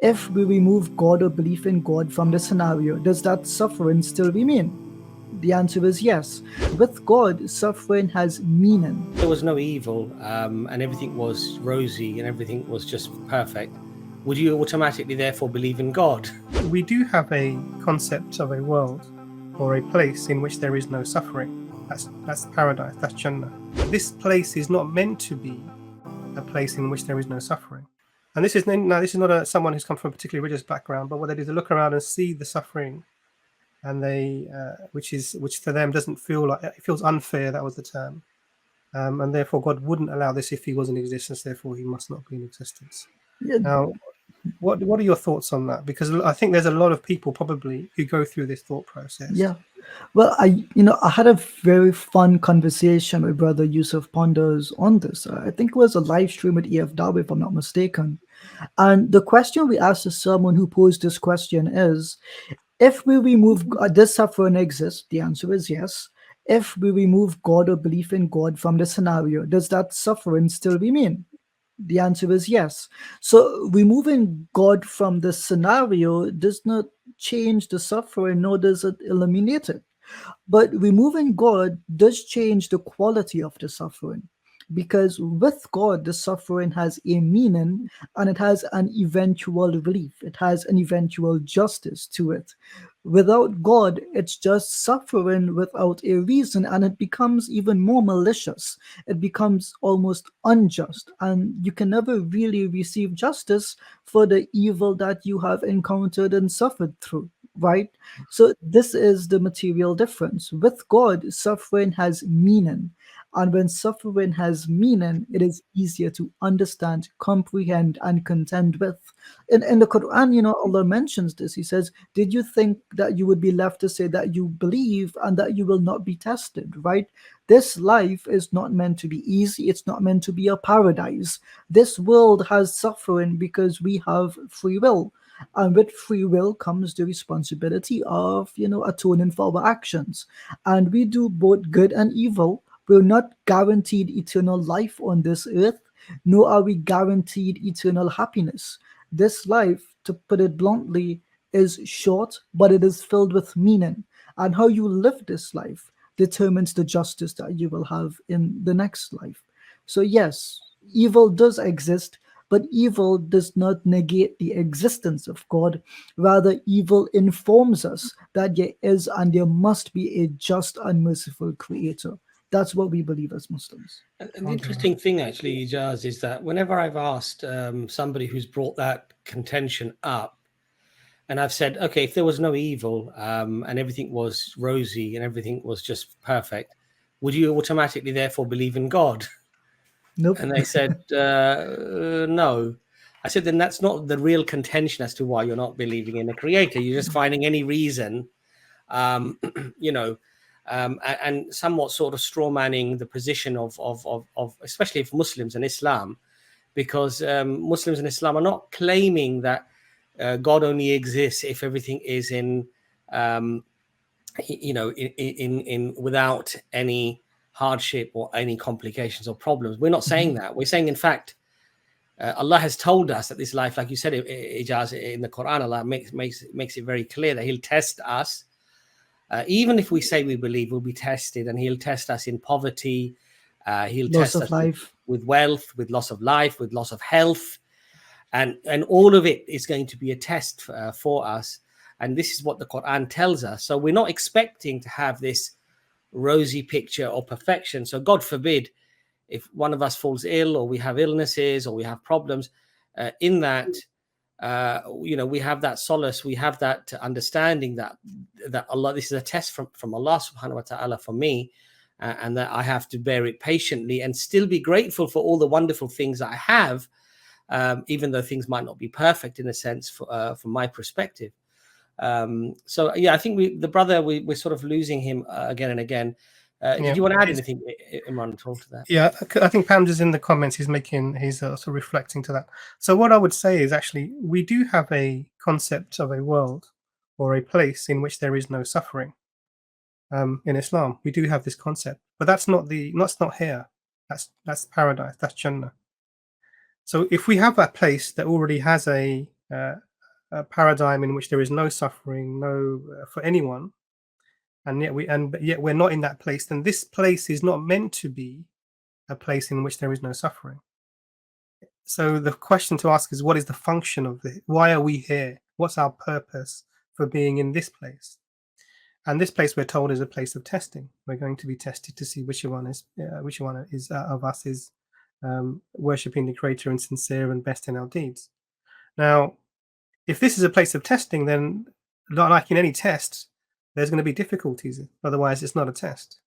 If we remove God or belief in God from the scenario, does that suffering still remain? The answer is yes. With God, suffering has meaning. There was no evil, and everything was rosy and everything was just perfect, would you automatically therefore believe in God? We do have a concept of a world or a place in which there is no suffering. That's paradise, that's Jannah. This place is not meant to be a place in which there is no suffering. And this is not someone who's come from a particularly religious background, but what they do is they look around and see the suffering, and which to them doesn't feel like, it feels unfair. That was the term, and therefore God wouldn't allow this if He was in existence. Therefore, He must not be in existence. Yeah, Now, what are your thoughts on that? Because I think there's a lot of people probably who go through this thought process. yeah. Well, I had a very fun conversation with Brother Yusuf Ponders on this. I think it was a live stream at EFDawah, if I'm not mistaken. And the question we asked to someone who posed this question is, if we remove does suffering exist? The answer is yes. If we remove God or belief in God from the scenario, does that suffering still remain? The answer is yes. So removing God from the scenario does not change the suffering, nor does it eliminate it. But removing God does change the quality of the suffering. Because with God, the suffering has a meaning and it has an eventual relief, it has an eventual justice to it. Without God, it's just suffering without a reason, and it becomes even more malicious. It becomes almost unjust, and you can never really receive justice for the evil that you have encountered and suffered through, right? So, this is the material difference. With God, suffering has meaning. And when suffering has meaning, it is easier to understand, comprehend, and contend with. In the Quran, Allah mentions this. He says, did you think that you would be left to say that you believe and that you will not be tested, right? This life is not meant to be easy. It's not meant to be a paradise. This world has suffering because we have free will. And with free will comes the responsibility of, atoning for our actions. And we do both good and evil. We're not guaranteed eternal life on this earth, nor are we guaranteed eternal happiness. This life, to put it bluntly, is short, but it is filled with meaning. And how you live this life determines the justice that you will have in the next life. So, yes, evil does exist, but evil does not negate the existence of God. Rather, evil informs us that there is and there must be a just and merciful creator. That's what we believe as Muslims. And the interesting thing, actually, Jazz, is that whenever I've asked somebody who's brought that contention up, and I've said, okay, if there was no evil and everything was rosy and everything was just perfect, would you automatically therefore believe in God? Nope. And they said, no. I said, then that's not the real contention as to why you're not believing in a creator. You're just finding any reason, you know, and somewhat sort of straw manning the position of especially of Muslims and Islam, because Muslims and Islam are not claiming that God only exists if everything is in without any hardship or any complications or problems. We're not saying that. We're saying, in fact, Allah has told us that this life, like you said, Ijaz, in the Quran, Allah makes it very clear that He'll test us. Even if we say we believe, we'll be tested, and He'll test us in poverty. He'll Loss test of us life. with wealth, with loss of life, with loss of health. And all of it is going to be a test for us. And this is what the Quran tells us. So we're not expecting to have this rosy picture or perfection. So God forbid, if one of us falls ill or we have illnesses or we have problems, in that, we have that solace, we have that understanding that Allah, this is a test from Allah subhanahu wa ta'ala for me, and that I have to bear it patiently and still be grateful for all the wonderful things I have, even though things might not be perfect in a sense from my perspective. So yeah, I think we're sort of losing him again and again. Did you want to add anything, Imran, at all to that? Yeah, I think Pam's is in the comments. He's sort of reflecting to that. So what I would say is, actually, we do have a concept of a world or a place in which there is no suffering. In Islam, we do have this concept, but that's not here. That's paradise. That's Jannah. So if we have that place that already has a paradigm in which there is no suffering, no for anyone, and yet we're not in that place, then this place is not meant to be a place in which there is no suffering. So the question to ask is, what is the function of it? Why are we here? What's our purpose for being in this place? And this place, we're told, is a place of testing. We're going to be tested to see which one is of us is worshipping the Creator and sincere and best in our deeds. Now, if this is a place of testing, then like in any test, there's going to be difficulties. Otherwise, it's not a test.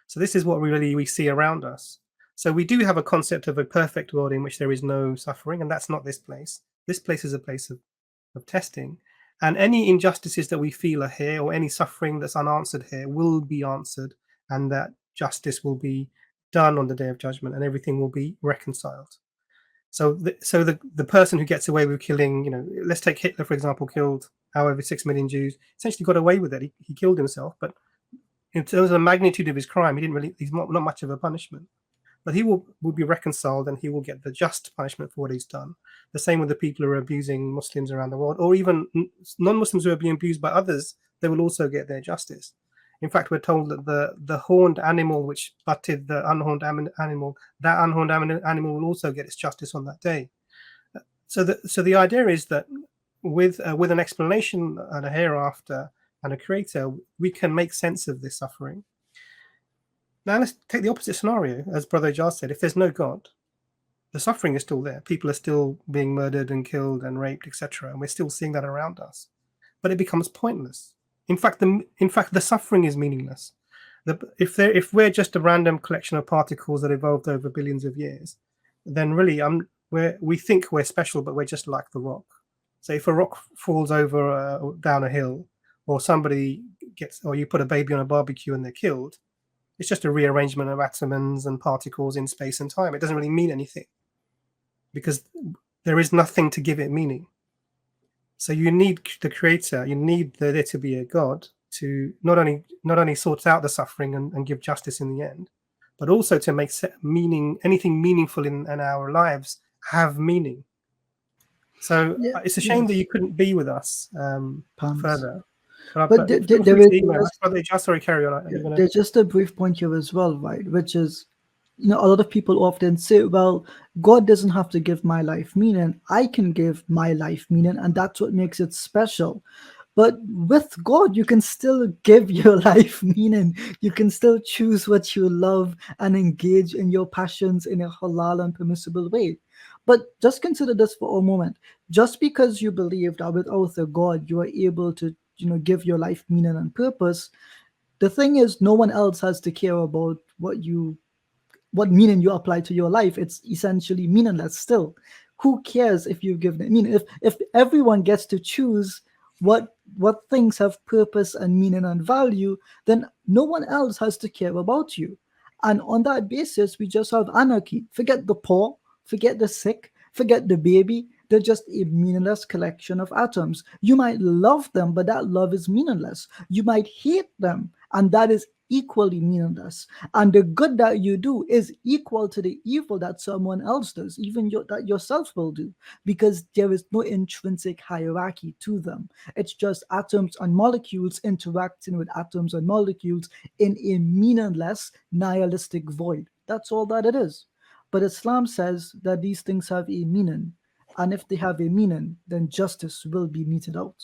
So this is what we see around us. So we do have a concept of a perfect world in which there is no suffering, and that's not this place. This place is a place of testing. And any injustices that we feel are here, or any suffering that's unanswered here, will be answered, and that justice will be done on the day of judgment, and everything will be reconciled. So the person who gets away with killing, let's take Hitler, for example, killed however 6 million Jews, essentially got away with it. He killed himself, but in terms of the magnitude of his crime, he's not much of a punishment. But he will be reconciled, and he will get the just punishment for what he's done. The same with the people who are abusing Muslims around the world, or even non-Muslims who are being abused by others. They will also get their justice. In fact, we're told that the horned animal which butted the unhorned animal, that unhorned animal will also get its justice on that day. So the idea is that with an explanation and a hereafter and a creator, we can make sense of this suffering. Now let's take the opposite scenario. As Brother Jar said, if there's no God, the suffering is still there. People are still being murdered and killed and raped, etc., and we're still seeing that around us. But it becomes pointless. In fact, the suffering is meaningless. If we're just a random collection of particles that evolved over billions of years, then really we think we're special, but we're just like the rock. So if a rock falls over down a hill, or you put a baby on a barbecue and they're killed, it's just a rearrangement of atoms and particles in space and time. It doesn't really mean anything because there is nothing to give it meaning. So you need the creator, you need there to be a God to not only sort out the suffering and give justice in the end, but also to make anything meaningful in our lives have meaning. So it's a shame that you couldn't be with us further. But Sorry, carry on. There's just a brief point here as well, right? Which is, a lot of people often say, well, God doesn't have to give my life meaning. I can give my life meaning, and that's what makes it special. But with God, you can still give your life meaning. You can still choose what you love and engage in your passions in a halal and permissible way. But just consider this for a moment. Just because you believe that without a God, you are able to give your life meaning and purpose, the thing is, no one else has to care about what meaning you apply to your life. It's essentially meaningless still. Who cares if you've given it? I mean, if everyone gets to choose what things have purpose and meaning and value, then no one else has to care about you. And on that basis, we just have anarchy. Forget the poor, forget the sick, forget the baby. They're just a meaningless collection of atoms. You might love them, but that love is meaningless. You might hate them, and that is equally meaningless. And the good that you do is equal to the evil that someone else does, even that yourself will do, because there is no intrinsic hierarchy to them. It's just atoms and molecules interacting with atoms and molecules in a meaningless, nihilistic void. That's all that it is. But Islam says that these things have a meaning. And if they have a meaning, then justice will be meted out.